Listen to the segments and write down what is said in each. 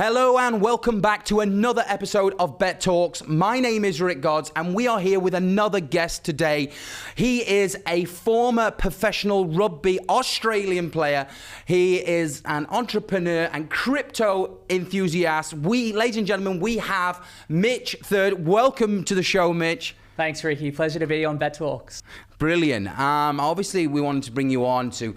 Hello and welcome back to another episode of Bet Talks. My name is Rick Godds and we are here with another guest today. He is a former professional rugby Australian player. He is an entrepreneur and crypto enthusiast. Ladies and gentlemen, we have Mitch Third. Welcome to the show, Mitch. Thanks, Ricky. Pleasure to be on Bet Talks. Brilliant. Obviously, we wanted to bring you on to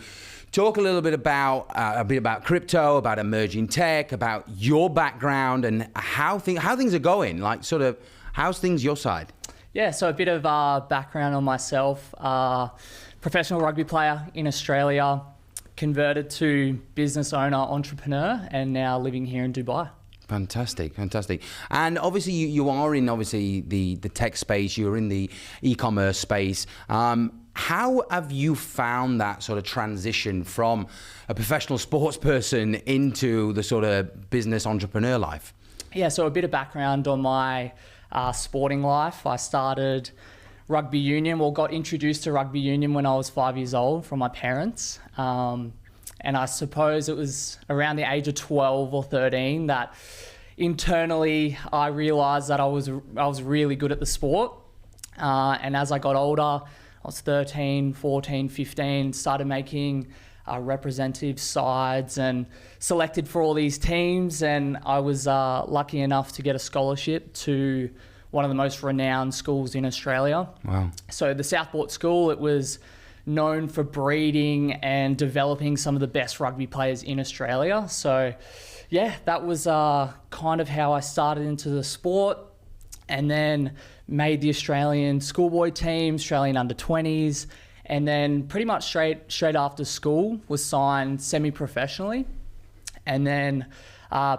talk a little bit about crypto, about emerging tech, about your background and how things are going. Like, sort of, how's things your side? Yeah, so a bit of background on myself. Professional rugby player in Australia, converted to business owner, entrepreneur, and now living here in Dubai. Fantastic. And obviously, you are in the tech space. You're in the e-commerce space. How have you found that sort of transition from a professional sports person into the sort of business entrepreneur life? Yeah, so a bit of background on my sporting life. I started rugby union, got introduced to rugby union when I was 5 years old from my parents. And I suppose it was around the age of 12 or 13 that internally I realized that I was really good at the sport. And as I got older, I was 13, 14, 15, started making representative sides and selected for all these teams. And I was lucky enough to get a scholarship to one of the most renowned schools in Australia. Wow. So the Southport School, it was known for breeding and developing some of the best rugby players in Australia. So yeah, that was kind of how I started into the sport. And then made the Australian schoolboy team, Australian under-20s, and then pretty much straight after school was signed semi-professionally, and then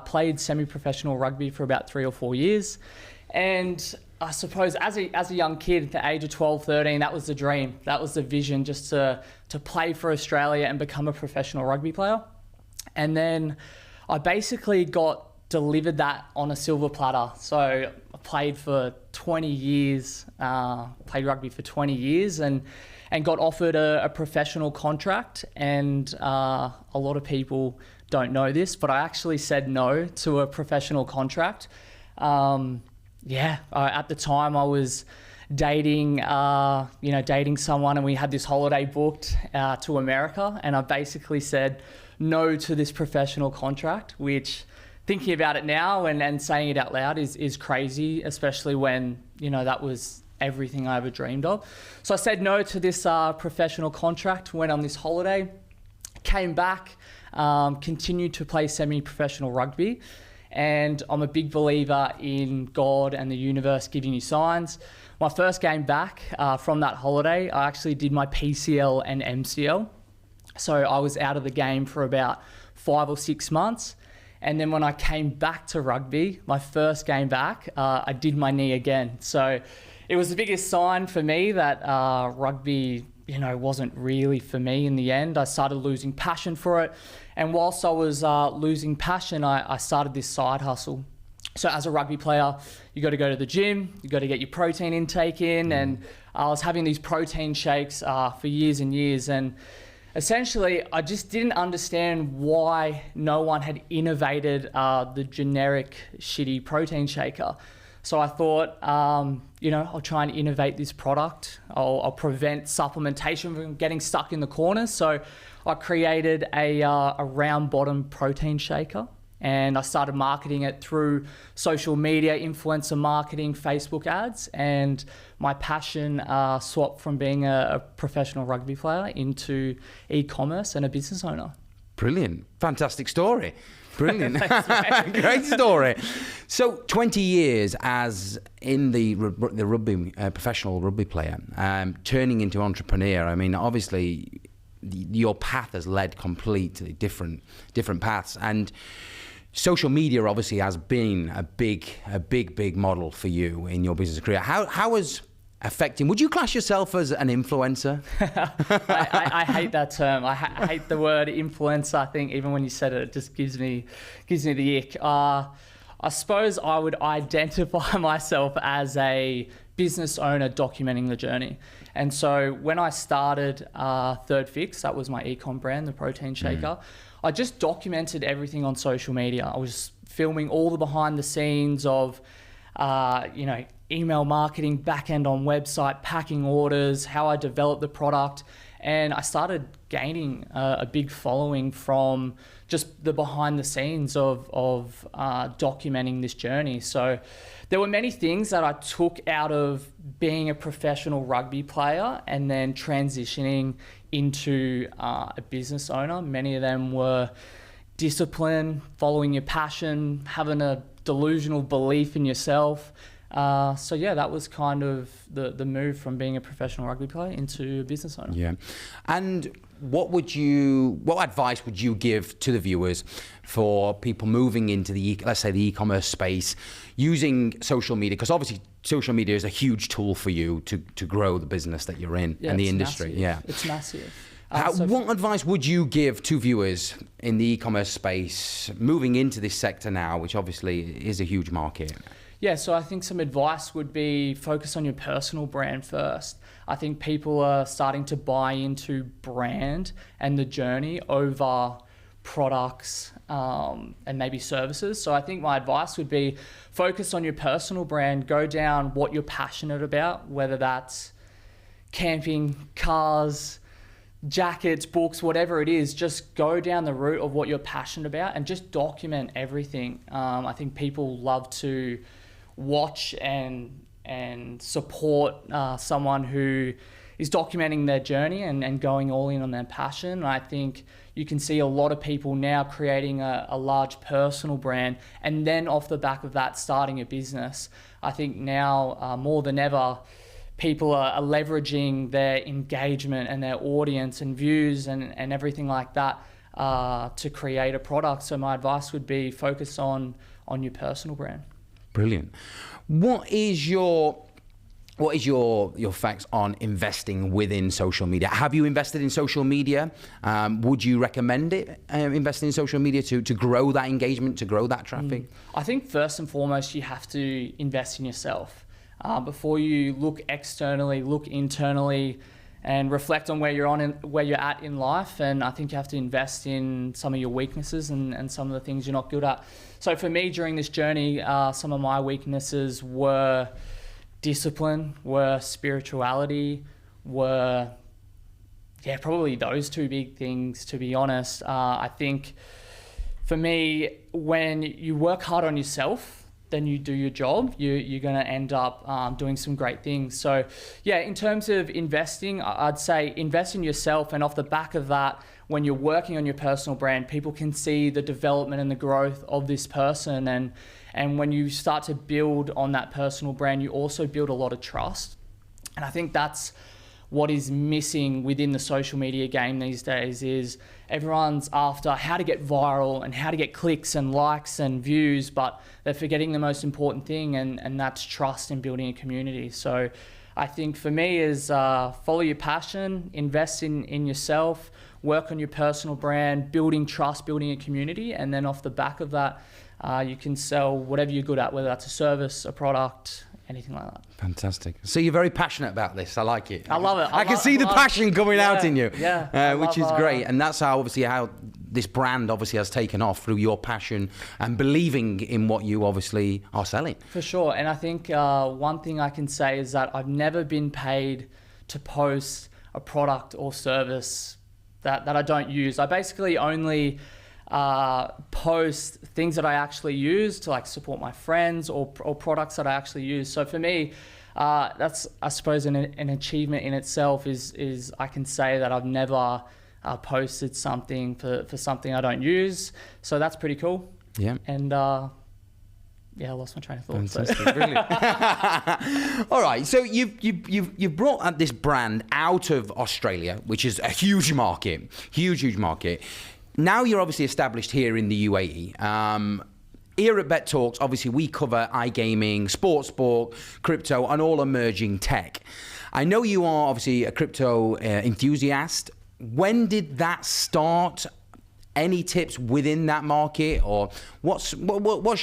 played semi-professional rugby for about 3 or 4 years. And I suppose as a young kid at the age of 12, 13, that was the dream. That was the vision, just to play for Australia and become a professional rugby player. And then I basically got delivered that on a silver platter. So I played for 20 years, played rugby for 20 years and got offered a professional contract. And a lot of people don't know this, but I actually said no to a professional contract. At the time I was dating someone, and we had this holiday booked to America, and I basically said no to this professional contract, which, thinking about it now and saying it out loud is crazy, especially when, that was everything I ever dreamed of. So I said no to this professional contract, went on this holiday, came back, continued to play semi-professional rugby. And I'm a big believer in God and the universe giving you signs. My first game back from that holiday, I actually did my PCL and MCL. So I was out of the game for about 5 or 6 months. And then when I came back to rugby, my first game back, I did my knee again. So it was the biggest sign for me that rugby, wasn't really for me in the end. I started losing passion for it. And whilst I was losing passion, I started this side hustle. So as a rugby player, you got to go to the gym, you got to get your protein intake in. And I was having these protein shakes for years and years. And essentially, I just didn't understand why no one had innovated the generic shitty protein shaker. So I thought, I'll try and innovate this product. I'll prevent supplementation from getting stuck in the corners. So I created a round bottom protein shaker, and I started marketing it through social media, influencer marketing, Facebook ads, and my passion swapped from being a professional rugby player into e-commerce and a business owner. Brilliant. Fantastic story. Brilliant. Thanks, Great story. So 20 years as in the rugby, professional rugby player, turning into entrepreneur. I mean, obviously your path has led completely different paths, and social media obviously has been a big model for you in your business career. How has affecting? Would you class yourself as an influencer? I hate that term. I hate the word influencer. I think even when you said it just gives me the ick. I suppose I would identify myself as a business owner documenting the journey. And so when I started Third Fix, that was my e-com brand, the protein shaker, I just documented everything on social media. I was filming all the behind the scenes of, email marketing, back end on website, packing orders, how I developed the product. And I started gaining a big following from just the behind the scenes of documenting this journey. So there were many things that I took out of being a professional rugby player and then transitioning into a business owner. Many of them were discipline, following your passion, having a delusional belief in yourself. That was kind of the move from being a professional rugby player into a business owner. Yeah. And what advice would you give to the viewers for people moving into let's say the e-commerce space using social media? Because obviously social media is a huge tool for you to grow the business that you're in and the industry. Massive. Yeah. It's massive. What advice would you give to viewers in the e-commerce space moving into this sector now, which obviously is a huge market? Yeah, so I think some advice would be focus on your personal brand first. I think people are starting to buy into brand and the journey over products and maybe services. So I think my advice would be focus on your personal brand, go down what you're passionate about, whether that's camping, cars, jackets, books, whatever it is. Just go down the route of what you're passionate about and just document everything. I think people love to watch and support someone who is documenting their journey and going all in on their passion. I think you can see a lot of people now creating a large personal brand and then off the back of that starting a business. I think now more than ever people are leveraging their engagement and their audience and views and everything like that to create a product. So my advice would be focus on your personal brand. Brilliant. What is your facts on investing within social media? Have you invested in social media? Would you recommend it, investing in social media to grow that engagement, to grow that traffic? I think first and foremost, you have to invest in yourself. Before you look externally, look internally and reflect on where you're at in life. And I think you have to invest in some of your weaknesses and some of the things you're not good at. So for me, during this journey, some of my weaknesses were discipline, were spirituality, were probably those two big things, to be honest. I think for me, when you work hard on yourself, then you do your job, you're going to end up doing some great things. So in terms of investing, I'd say invest in yourself, and off the back of that, when you're working on your personal brand, people can see the development and the growth of this person. And when you start to build on that personal brand, you also build a lot of trust. And I think that's what is missing within the social media game these days is everyone's after how to get viral and how to get clicks and likes and views, but they're forgetting the most important thing, and that's trust and building a community. So I think for me is follow your passion, invest in yourself, work on your personal brand, building trust, building a community, and then off the back of that, you can sell whatever you're good at, whether that's a service, a product, anything like that. Fantastic. So you're very passionate about this. I like it. I love it. I can see the passion coming out in you, which is great. And that's how this brand obviously has taken off, through your passion and believing in what you obviously are selling. For sure. And I think one thing I can say is that I've never been paid to post a product or service that I don't use. I basically only post things that I actually use to support my friends or products that I actually use. So for me, that's, I suppose, an achievement in itself is I can say that I've never posted something for something I don't use. So that's pretty cool. Yeah. And I lost my train of thought. Fantastic. So. Brilliant. All right. So you've brought this brand out of Australia, which is a huge market, huge market. Now you're obviously established here in the UAE. Here at Bet Talks, obviously we cover iGaming, sports, crypto, and all emerging tech. I know you are obviously a crypto enthusiast. When did that start? any tips within that market, or what's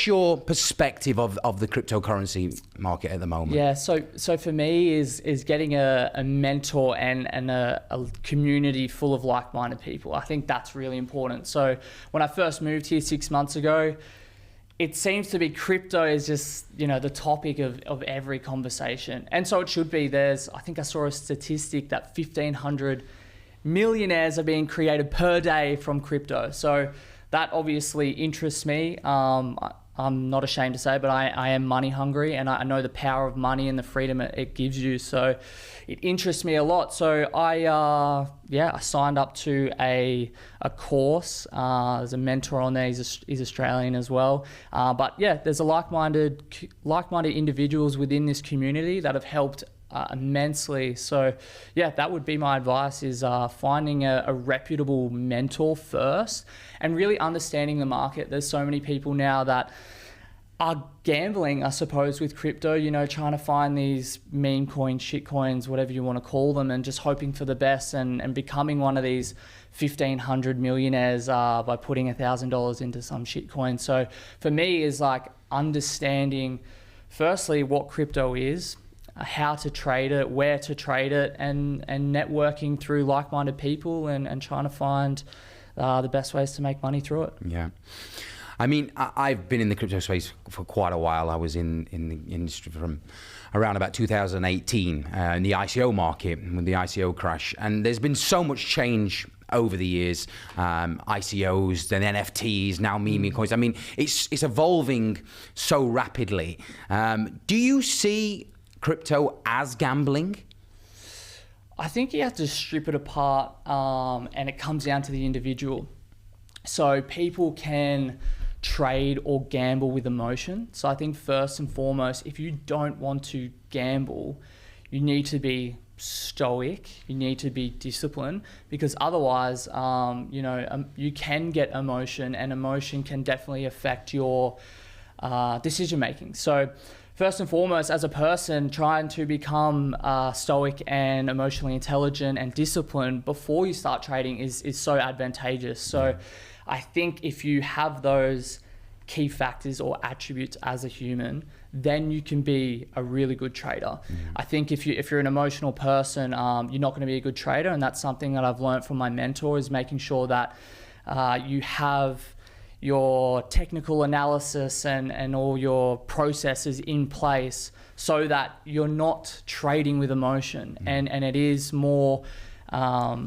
your perspective of the cryptocurrency market at the moment? Yeah, so for me is getting a mentor and a community full of like-minded people. I think that's really important. So when I first moved here 6 months ago, it seems to be crypto is just, the topic of every conversation. And so it should be. I think I saw a statistic that 1,500 millionaires are being created per day from crypto. So that obviously interests me. I'm not ashamed to say, but I am money hungry, and I know the power of money and the freedom it gives you. So it interests me a lot. So I signed up to a course. There's a mentor on there. He's Australian as well. But yeah, there's a like-minded individuals within this community that have helped immensely. So yeah, that would be my advice, is finding a reputable mentor first and really understanding the market. There's so many people now that are gambling, I suppose, with crypto, trying to find these meme coins, shit coins, whatever you want to call them, and just hoping for the best and becoming one of these 1,500 millionaires by putting $1,000 into some shit coin. So for me is like understanding firstly what crypto is, how to trade it, where to trade it, and networking through like-minded people and trying to find the best ways to make money through it. Yeah. I mean, I've been in the crypto space for quite a while. I was in the industry from around about 2018 in the ICO market with the ICO crash. And there's been so much change over the years. ICOs, then NFTs, now meme coins. I mean, it's evolving so rapidly. Do you see crypto as gambling? I think you have to strip it apart, and it comes down to the individual. So people can trade or gamble with emotion. So I think first and foremost, if you don't want to gamble, you need to be stoic, you need to be disciplined, because otherwise, you can get emotion, and emotion can definitely affect your decision making. So first and foremost, as a person, trying to become stoic and emotionally intelligent and disciplined before you start trading is so advantageous. So I think if you have those key factors or attributes as a human, then you can be a really good trader. I think if you're an emotional person, you're not going to be a good trader, and that's something that I've learned from my mentor, is making sure that you have your technical analysis and all your processes in place so that you're not trading with emotion, and it is more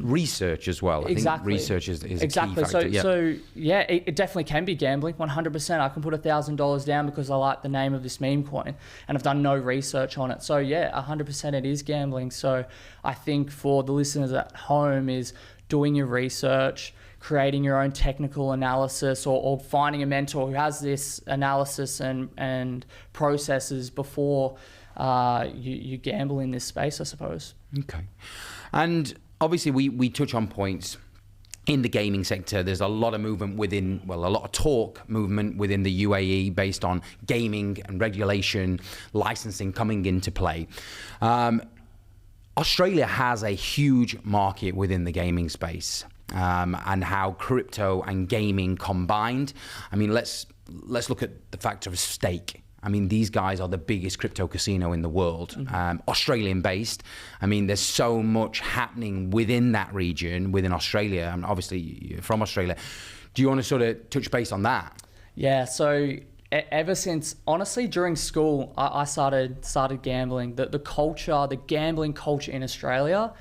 research as well. I think research is a key factor. So it definitely can be gambling. 100%. I can put $1,000 down because I like the name of this meme coin, and I've done no research on it. So yeah, 100% it is gambling. So I think for the listeners at home is doing your research, creating your own technical analysis, or finding a mentor who has this analysis and processes before you gamble in this space, I suppose. Okay. And obviously we touch on points in the gaming sector. There's a lot of movement a lot of talk movement within the UAE based on gaming and regulation, licensing coming into play. Australia has a huge market within the gaming space. And how crypto and gaming combined. I mean, let's look at the factor of stake. I mean, these guys are the biggest crypto casino in the world, Australian based. I mean, there's so much happening within that region, within Australia, and obviously you're from Australia. Do you want to sort of touch base on that? Yeah, so ever since, honestly, during school, I started gambling. The culture, the gambling culture in Australia,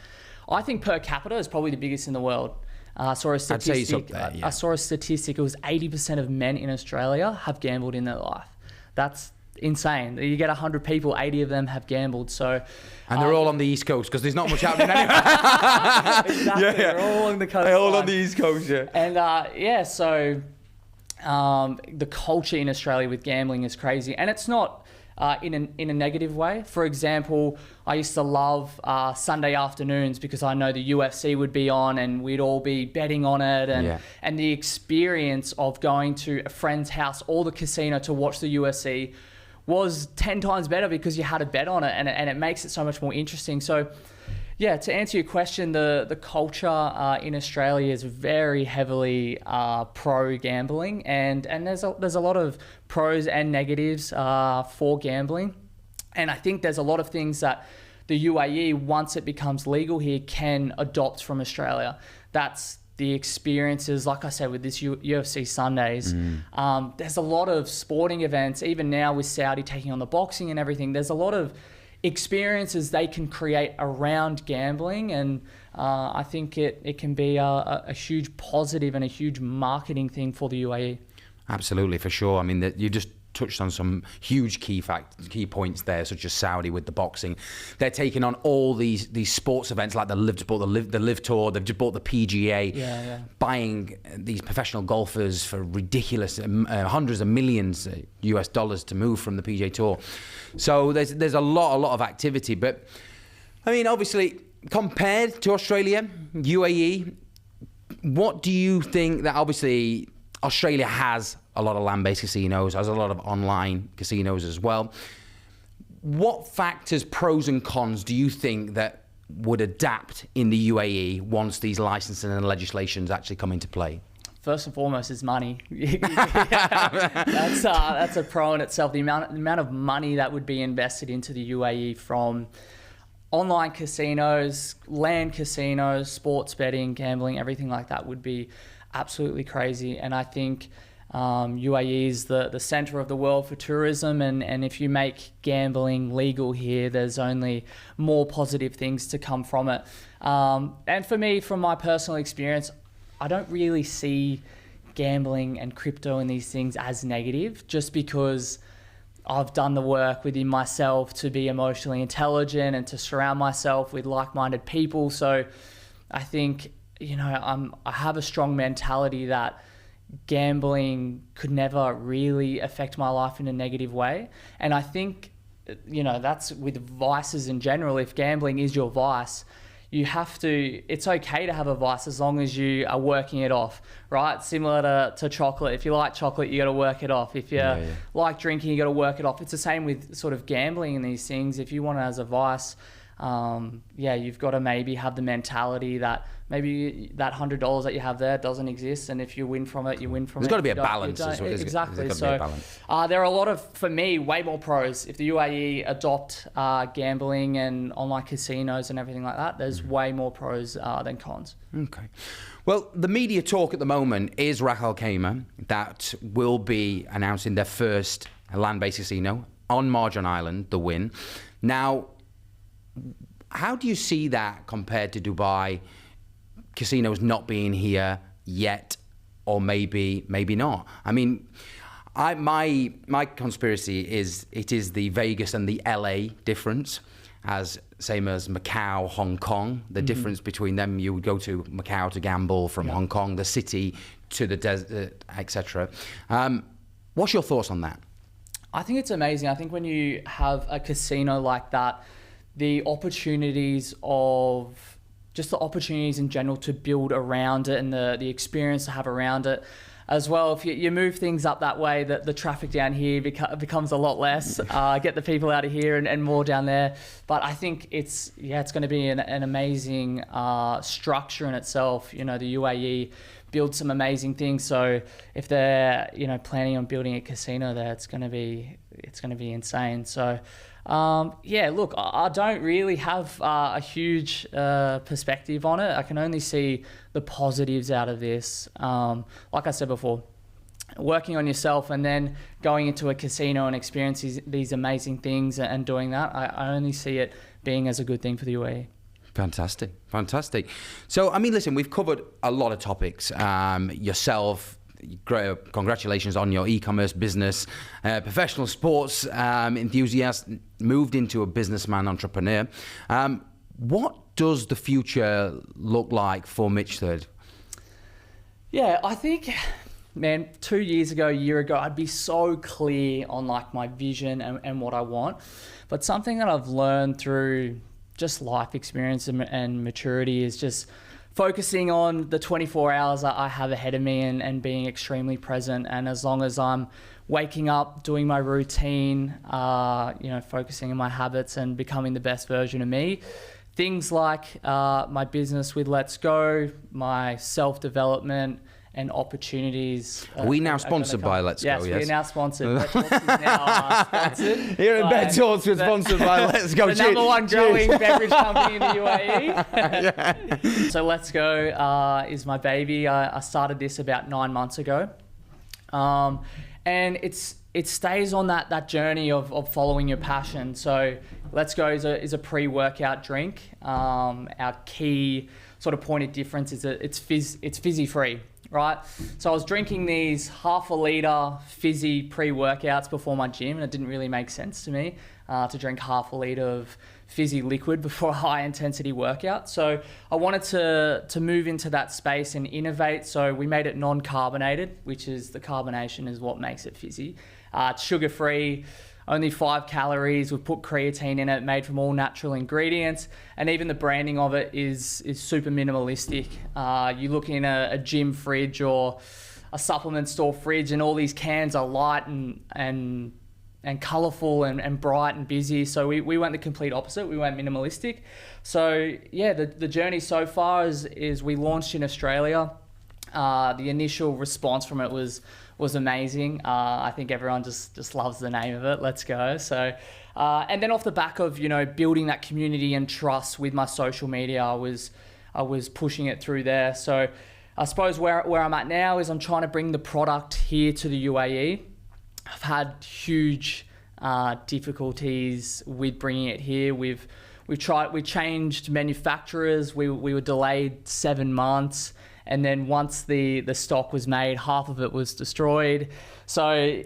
I think per capita is probably the biggest in the world. I saw a statistic. I'd say it's up there, yeah. I saw a statistic. It was 80% of men in Australia have gambled in their life. That's insane. You get 100 people, 80 of them have gambled. So, and they're all on the East Coast because there's not much happening anyway. Exactly. Yeah. They're all on the coast. They're all on the East Coast, yeah. And so the culture in Australia with gambling is crazy, and it's not in a negative way. For example, I used to love Sunday afternoons because I know the UFC would be on and we'd all be betting on it, and the experience of going to a friend's house or the casino to watch the UFC was 10 times better because you had a bet on it, and it makes it so much more interesting. So Yeah, to answer your question, the culture in Australia is very heavily pro gambling, and there's a lot of pros and negatives for gambling, and I think there's a lot of things that the UAE, once it becomes legal here, can adopt from Australia. That's the experiences, like I said, with this UFC Sundays. There's a lot of sporting events, even now with Saudi taking on the boxing and everything. There's a lot of experiences they can create around gambling, and I think it can be a huge positive and a huge marketing thing for the UAE. Absolutely, for sure. I mean, you just touched on some huge key points there, such as Saudi with the boxing. They're taking on all these sports events like the Live Tour. They've just bought the PGA, buying these professional golfers for ridiculous hundreds of millions US dollars to move from the PGA Tour. So there's a lot of activity. But I mean, obviously, compared to Australia, UAE, what do you think that obviously Australia has a lot of land-based casinos, has a lot of online casinos as well. What factors, pros and cons, do you think that would adapt in the UAE once these licensing and legislations actually come into play? First and foremost is money. That's a pro in itself. The amount of money that would be invested into the UAE from online casinos, land casinos, sports betting, gambling, everything like that would be absolutely crazy. And I think UAE is the center of the world for tourism, and if you make gambling legal here, there's only more positive things to come from it. And for me, from my personal experience, I don't really see gambling and crypto and these things as negative, just because I've done the work within myself to be emotionally intelligent and to surround myself with like-minded people. So I think, I have a strong mentality that gambling could never really affect my life in a negative way. And I think, that's with vices in general. If gambling is your vice, it's okay to have a vice as long as you are working it off, right? Similar to chocolate. If you like chocolate, you got to work it off. If you like drinking, you got to work it off. It's the same with sort of gambling and these things. If you want it as a vice, you've got to maybe have the mentality that maybe that $100 that you have there doesn't exist, and if you win from it, you win from it. There's got to be a balance. Exactly. So there are a lot of, for me, way more pros. If the UAE adopt gambling and online casinos and everything like that, there's way more pros than cons. Okay. Well, the media talk at the moment is Ras Al Khaimah, that will be announcing their first land-based casino on Marjan Island, the Win. Now, how do you see that compared to Dubai? Casinos not being here yet, or maybe not. I mean, my conspiracy is it is the Vegas and the LA difference, same as Macau, Hong Kong. The difference between them, you would go to Macau to gamble, from Hong Kong, the city, to the desert, etc. What's your thoughts on that? I think it's amazing. I think when you have a casino like that, the opportunities in general to build around it, and the experience to have around it as well. If you move things up that way, that the traffic down here becomes a lot less. Get the people out of here and more down there. But I think it's going to be an amazing structure in itself. The UAE build some amazing things. So if they're planning on building a casino there, it's going to be insane. So. Look, I don't really have a huge perspective on it. I can only see the positives out of this. Like I said before, working on yourself and then going into a casino and experiencing these amazing things and doing that, I only see it being as a good thing for the UAE. Fantastic. So, I mean, listen, we've covered a lot of topics. Yourself, congratulations on your e-commerce business, professional sports enthusiast, moved into a businessman entrepreneur. What does the future look like for Mitch Third? Yeah, I think, man, 2 years ago, a year ago, I'd be so clear on like my vision and what I want. But something that I've learned through just life experience and maturity is just focusing on the 24 hours that I have ahead of me and being extremely present. And as long as I'm waking up, doing my routine, focusing on my habits and becoming the best version of me, things like my business with Let's Go, my self-development and opportunities. Are we now sponsored by Let's Go? Yes, we're now sponsored. Bed Talks is now sponsored. Here at Bed Talks, we're sponsored by Let's Go. The number one growing beverage company in the UAE. So Let's Go is my baby. I started this about 9 months ago. And it stays on that journey of following your passion. So Let's Go is a pre-workout drink. Our key sort of point of difference is that it's fizzy free, right? So I was drinking these 1/2 litre fizzy pre-workouts before my gym, and it didn't really make sense to me to drink 1/2 litre of fizzy liquid before a high intensity workout. So I wanted to move into that space and innovate. So we made it non-carbonated, which is the carbonation is what makes it fizzy. It's sugar-free, only 5 calories. We've put creatine in it, made from all natural ingredients. And even the branding of it is super minimalistic. You look in a gym fridge or a supplement store fridge, and all these cans are light and colourful and bright and busy. So we went the complete opposite. We went minimalistic. So yeah, the journey so far is we launched in Australia. The initial response from it was amazing. I think everyone just loves the name of it. Let's Go. So, and then off the back of, building that community and trust with my social media, I was pushing it through there. So I suppose where I'm at now is I'm trying to bring the product here to the UAE. I've had huge difficulties with bringing it here. We changed manufacturers. We were delayed 7 months. And then once the stock was made, half of it was destroyed. So,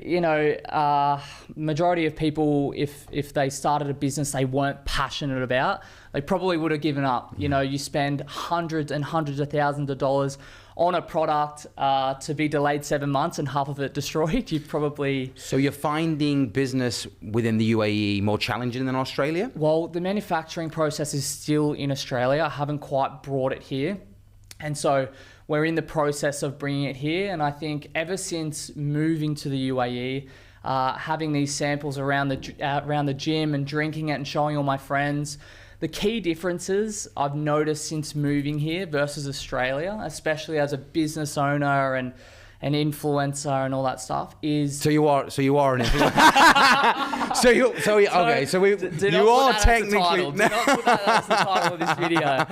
majority of people, if they started a business they weren't passionate about, they probably would have given up. You spend hundreds and hundreds of thousands of dollars on a product to be delayed 7 months and half of it destroyed. You probably... So you're finding business within the UAE more challenging than Australia? Well, the manufacturing process is still in Australia. I haven't quite brought it here. And so we're in the process of bringing it here. And I think ever since moving to the UAE, having these samples around the gym and drinking it and showing all my friends, the key differences I've noticed since moving here versus Australia, especially as a business owner and an influencer and all that stuff, is... So you are an influencer. You are technically... Do not put that as the title of this video.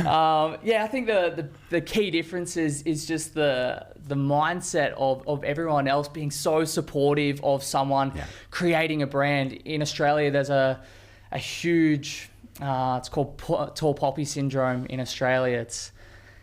I think the key difference is just the mindset of everyone else being so supportive of someone creating a brand. In Australia, there's a huge... it's called tall poppy syndrome in Australia.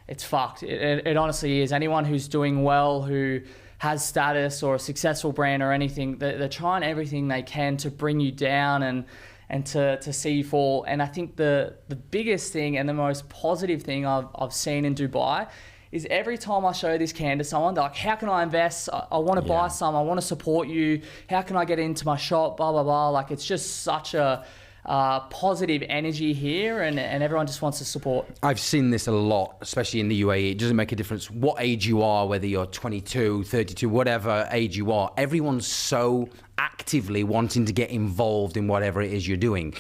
It's fucked. It honestly is. Anyone who's doing well, who has status or a successful brand or anything, they're trying everything they can to bring you down and to see you fall. And I think the biggest thing and the most positive thing I've seen in Dubai is every time I show this can to someone, they're like, how can I invest? I want to buy some. I want to support you. How can I get into my shop? Blah, blah, blah. Like, it's just such a... positive energy here, and everyone just wants to support. I've seen this a lot, especially in the UAE. It doesn't make a difference what age you are, whether you're 22, 32, whatever age you are. Everyone's so actively wanting to get involved in whatever it is you're doing.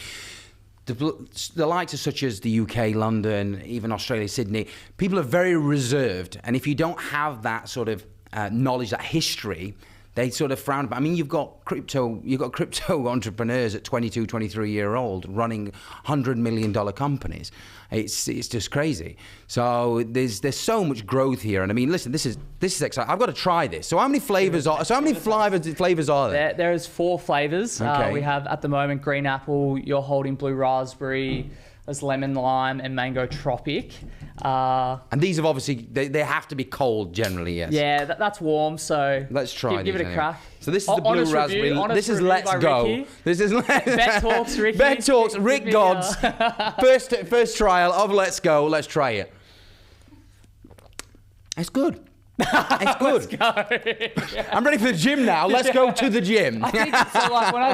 The likes of such as the UK, London, even Australia, Sydney, people are very reserved. And if you don't have that sort of knowledge, that history, they sort of frown. I mean, you've got crypto entrepreneurs at 22, 23-year-old running $100 million companies. It's just crazy. So there's so much growth here. And I mean, listen, this is exciting. I've got to try this. So how many flavors are there? There's 4 flavors. Okay. We have at the moment green apple. You're holding blue raspberry. There's lemon lime and mango tropic. And these have obviously, they have to be cold generally, yes. Yeah, that's warm, so let's try give it a crack. So this is the blue raspberry. This is Let's Go. Ricky. This is Bet Talks, Ricky. Bet Talks, Rick Gods. First trial of Let's Go. Let's try it. It's good. It's good. Let's go. I'm ready for the gym now. Let's go to the gym. I think so. Like when I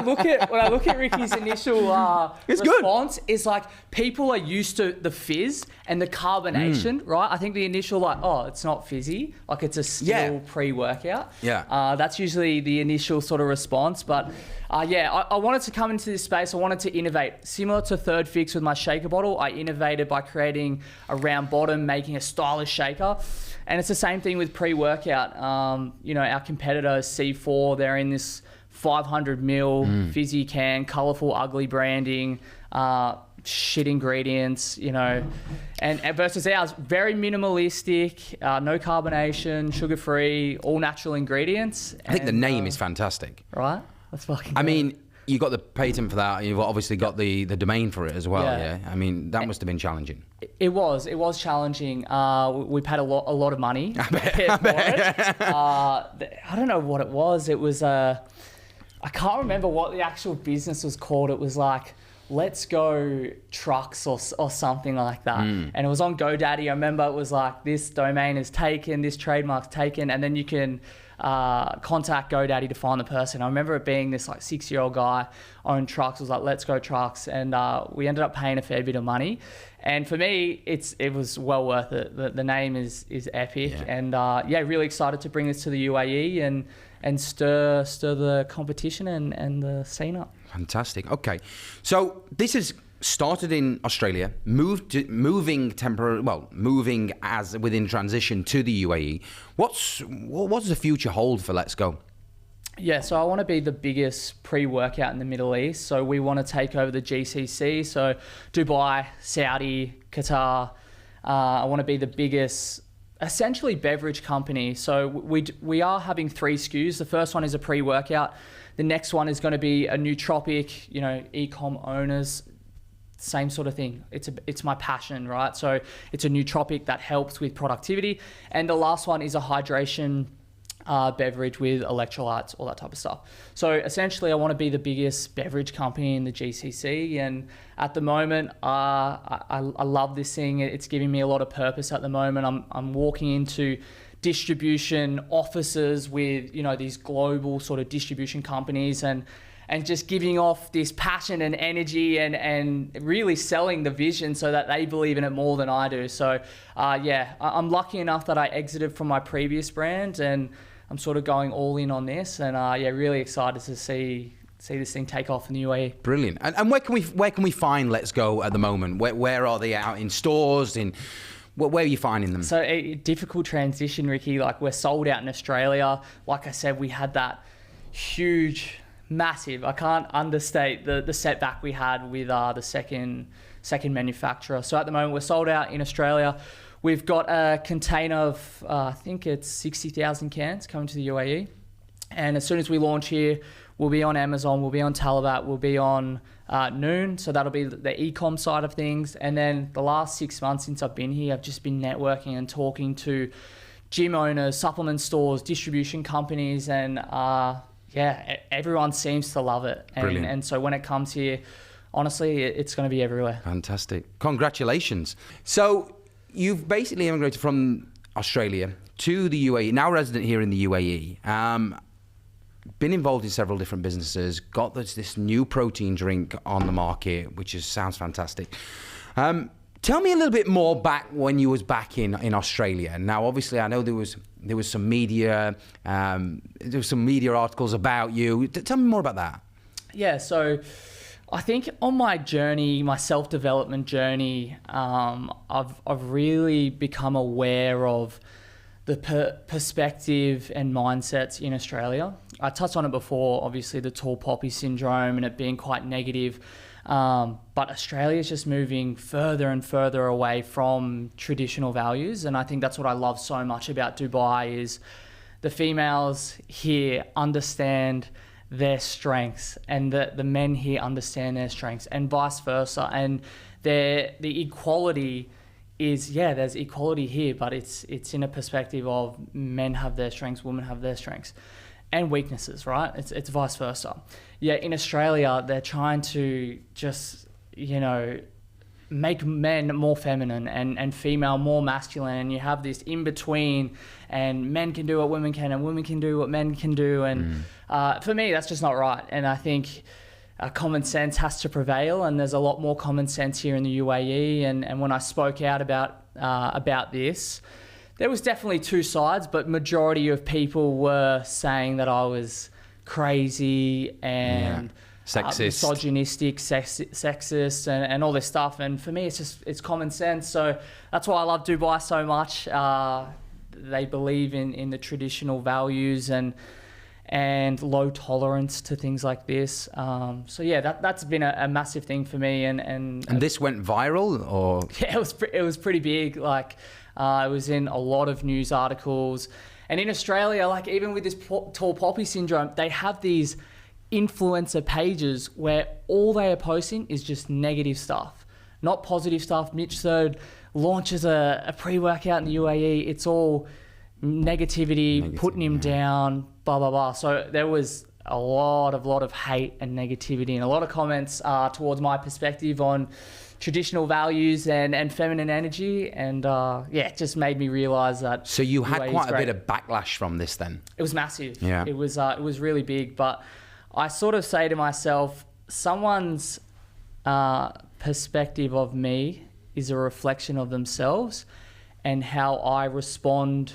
look at Ricky's initial response, is like people are used to the fizz and the carbonation, right? I think the initial like, oh, it's not fizzy, like it's a still pre-workout. Yeah. That's usually the initial sort of response. But I wanted to come into this space. I wanted to innovate, similar to Third Fix with my shaker bottle. I innovated by creating a round bottom, making a stylish shaker. And it's the same thing with pre-workout. Our competitor C4, they're in this 500 ml fizzy can, colourful, ugly branding, shit ingredients, and versus ours, very minimalistic, no carbonation, sugar-free, all natural ingredients. I think the name is fantastic. Right? That's fucking I mean, you got the patent for that. You've obviously got the domain for it as well. Yeah. I mean, that must have been challenging. It was challenging. We paid a lot of money for it. I don't know what it was. It was I can't remember what the actual business was called. It was like Let's Go Trucks or something like that. And it was on GoDaddy. I remember it was like, this domain is taken, this trademark's taken, and then you can contact GoDaddy to find the person. I remember it being this like 6-year-old guy owned trucks. It was like, Let's Go Trucks. And we ended up paying a fair bit of money. And for me, it was well worth it. The name is epic. Yeah. And really excited to bring this to the UAE and stir the competition and the scene up. Fantastic. Okay. So this is started in Australia, moving as within transition to the UAE. What does the future hold for Let's Go? Yeah, so I want to be the biggest pre-workout in the Middle East. So we want to take over the GCC. So Dubai, Saudi, Qatar. I want to be the biggest, essentially, beverage company. So we are having 3 SKUs. The first one is a pre-workout. The next one is going to be a nootropic. E-com owners, same sort of thing. It's my passion, right? So it's a nootropic that helps with productivity. And the last one is a hydration beverage with electrolytes, all that type of stuff. So essentially, I want to be the biggest beverage company in the GCC. And at the moment, I love this thing. It's giving me a lot of purpose at the moment. I'm walking into distribution offices with these global sort of distribution companies and just giving off this passion and energy and really selling the vision so that they believe in it more than I do. So I'm lucky enough that I exited from my previous brand and I'm sort of going all in on this, and really excited to see this thing take off in the UAE. Brilliant. And where can we find Let's Go at the moment? Where are they out in stores? Where are you finding them? So a difficult transition, Ricky. Like, we're sold out in Australia. Like I said, we had that huge, massive, I can't understate the setback we had with the second manufacturer. So at the moment, we're sold out in Australia. We've got a container of, I think it's 60,000 cans coming to the UAE. And as soon as we launch here, we'll be on Amazon, we'll be on Talabat, we'll be on Noon. So that'll be the e-com side of things. And then the last 6 months since I've been here, I've just been networking and talking to gym owners, supplement stores, distribution companies, and everyone seems to love it. And so when it comes here, honestly, it's going to be everywhere. Fantastic. Congratulations. So you've basically immigrated from Australia to the UAE, now resident here in the UAE. Been involved in several different businesses, got this new protein drink on the market, which sounds fantastic. Tell me a little bit more back when you was back in Australia. Now, obviously, I know there was some media, articles about you. Tell me more about that. Yeah, so I think on my journey, my self-development journey, I've really become aware of the perspective and mindsets in Australia. I touched on it before, obviously the tall poppy syndrome and it being quite negative. But Australia is just moving further and further away from traditional values. And I think that's what I love so much about Dubai is the females here understand their strengths and the men here understand their strengths and vice versa. And the equality is, there's equality here, but it's in a perspective of men have their strengths, women have their strengths and weaknesses, right? It's vice versa. Yeah, in Australia, they're trying to just, make men more feminine and female more masculine, and you have this in between, and men can do what women can and women can do what men can do, and for me that's just not right. And I think common sense has to prevail, and there's a lot more common sense here in the UAE. And when I spoke out about this, there was definitely two sides, but majority of people were saying that I was crazy and sexist, misogynistic, sexist, and all this stuff. And for me, it's common sense. So that's why I love Dubai so much. They believe in the traditional values and low tolerance to things like this. So yeah, that's been a massive thing for me. And this went viral, or? Yeah, it was pretty big. Like it was in a lot of news articles. And in Australia, like even with this tall poppy syndrome, they have these influencer pages where all they are posting is just negative stuff, not positive stuff. Mitch Third launches a pre-workout in the UAE. It's all negativity, putting him down, blah, blah, blah. So there was a lot of hate and negativity and a lot of comments towards my perspective on traditional values and feminine energy. And it just made me realize that. So you had quite a bit of backlash from this then? It was massive. Yeah. It was really big. But I sort of say to myself, someone's perspective of me is a reflection of themselves, and how I respond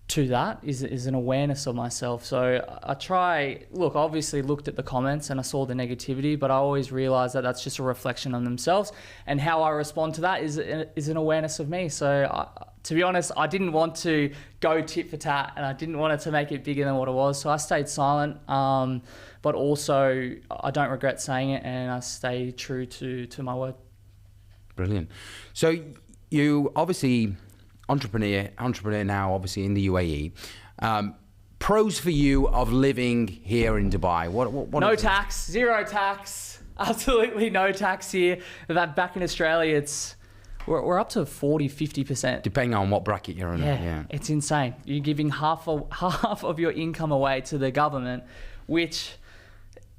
to that is an awareness of myself. So I obviously looked at the comments and I saw the negativity, but I always realized that that's just a reflection on themselves, and how I respond to that is an awareness of me. So to be honest, I didn't want to go tit for tat, and I didn't want it to make it bigger than what it was. So I stayed silent, but also I don't regret saying it, and I stay true to my word. Brilliant. So you obviously entrepreneur now, obviously in the UAE. Pros for you of living here in Dubai? What no tax, zero tax, absolutely no tax here. That back in Australia, we're up to 40-50%. Depending on what bracket you're in. Yeah, it's insane. You're giving half of your income away to the government, which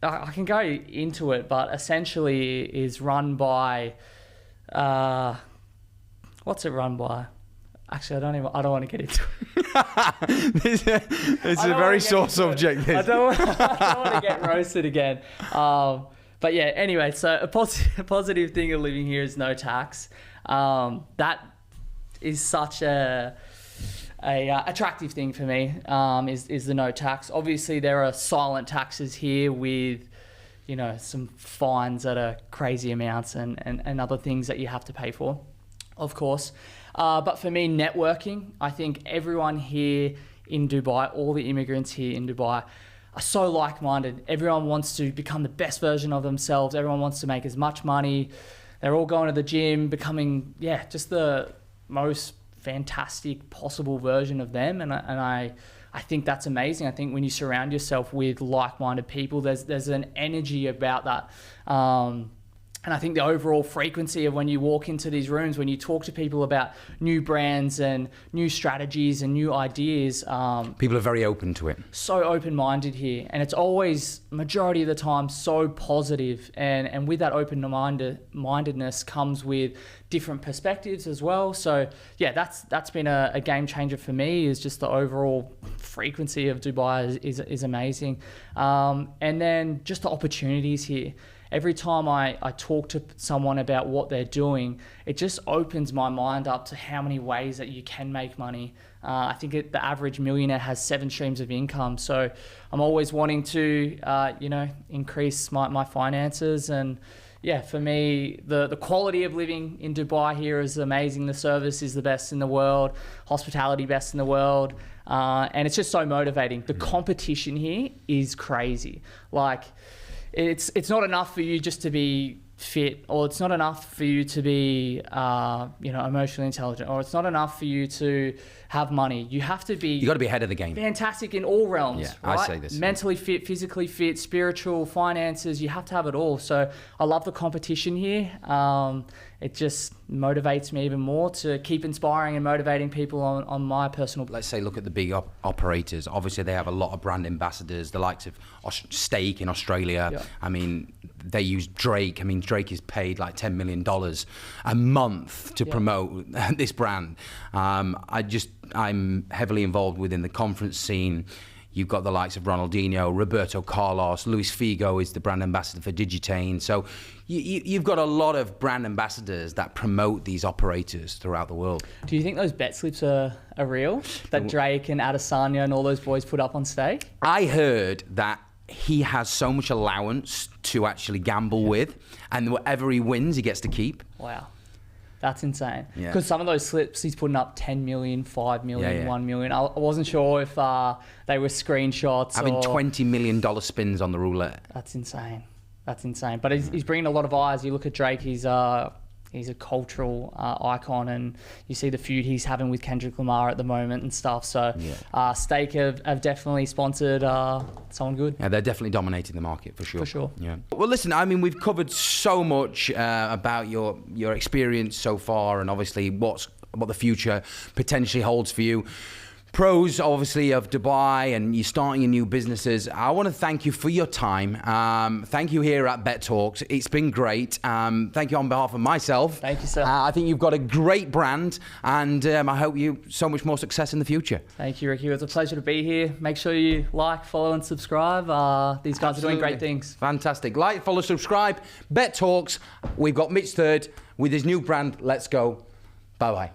I can go into it, but essentially is run by. What's it run by? Actually, I don't want to get into it. It's a very sore subject. I don't want to get roasted again. But yeah, anyway, so a positive thing of living here is no tax. That is such a attractive thing for me, is the no tax. Obviously, there are silent taxes here with, some fines that are crazy amounts and other things that you have to pay for, of course. But for me, networking, I think everyone here in Dubai, all the immigrants here in Dubai are so like-minded. Everyone wants to become the best version of themselves. Everyone wants to make as much money. They're all going to the gym, becoming, just the most fantastic possible version of them. And I think that's amazing. I think when you surround yourself with like-minded people, there's an energy about that. And I think the overall frequency of when you walk into these rooms, when you talk to people about new brands and new strategies and new ideas. People are very open to it. So open-minded here. And it's always, majority of the time, so positive. And with that open-mindedness comes with different perspectives as well. So yeah, that's been a game changer for me, is just the overall frequency of Dubai is amazing. And then just the opportunities here. Every time I talk to someone about what they're doing, it just opens my mind up to how many ways that you can make money. I think the average millionaire has 7 streams of income. So I'm always wanting to, increase my finances. And yeah, for me, the quality of living in Dubai here is amazing. The service is the best in the world, hospitality best in the world. And it's just so motivating. The competition here is crazy. Like, it's not enough for you just to be fit, or it's not enough for you to be emotionally intelligent, or it's not enough for you to have money. You got to be ahead of the game. Fantastic in all realms. Yeah, right? I say this. Mentally fit, physically fit, spiritual, finances, you have to have it all. So I love the competition here. It just motivates me even more to keep inspiring and motivating people on my personal. Let's say, look at the big operators. Obviously, they have a lot of brand ambassadors, the likes of Steak in Australia. Yeah. I mean, they use Drake. I mean, Drake is paid like $10 million a month to promote this brand. I'm heavily involved within the conference scene. You've got the likes of Ronaldinho, Roberto Carlos, Luis Figo is the brand ambassador for Digitane. So you've got a lot of brand ambassadors that promote these operators throughout the world. Do you think those bet slips are real? That Drake and Adesanya and all those boys put up on Stake? I heard that he has so much allowance to actually gamble with, and whatever he wins, he gets to keep. Wow. That's insane. Yeah. Because some of those slips, he's putting up 10 million, 5 million, Yeah. 1 million. I wasn't sure if they were screenshots Having or... $20 million spins on the roulette. That's insane. That's insane. But he's bringing a lot of eyes. You look at Drake, he's a cultural icon, and you see the feud he's having with Kendrick Lamar at the moment and stuff. So Stake have definitely sponsored someone good. Yeah, they're definitely dominating the market for sure. For sure. Yeah. Well, listen, I mean, we've covered so much about your experience so far, and obviously what the future potentially holds for you. Pros, obviously, of Dubai, and you're starting your new businesses. I want to thank you for your time. Thank you here at Bet Talks. It's been great. Thank you on behalf of myself. Thank you, sir. I think you've got a great brand, and I hope you so much more success in the future. Thank you, Ricky. It was a pleasure to be here. Make sure you like, follow, and subscribe. These guys are doing great things. Fantastic. Like, follow, subscribe. Bet Talks. We've got Mitch Third with his new brand. Let's go. Bye-bye.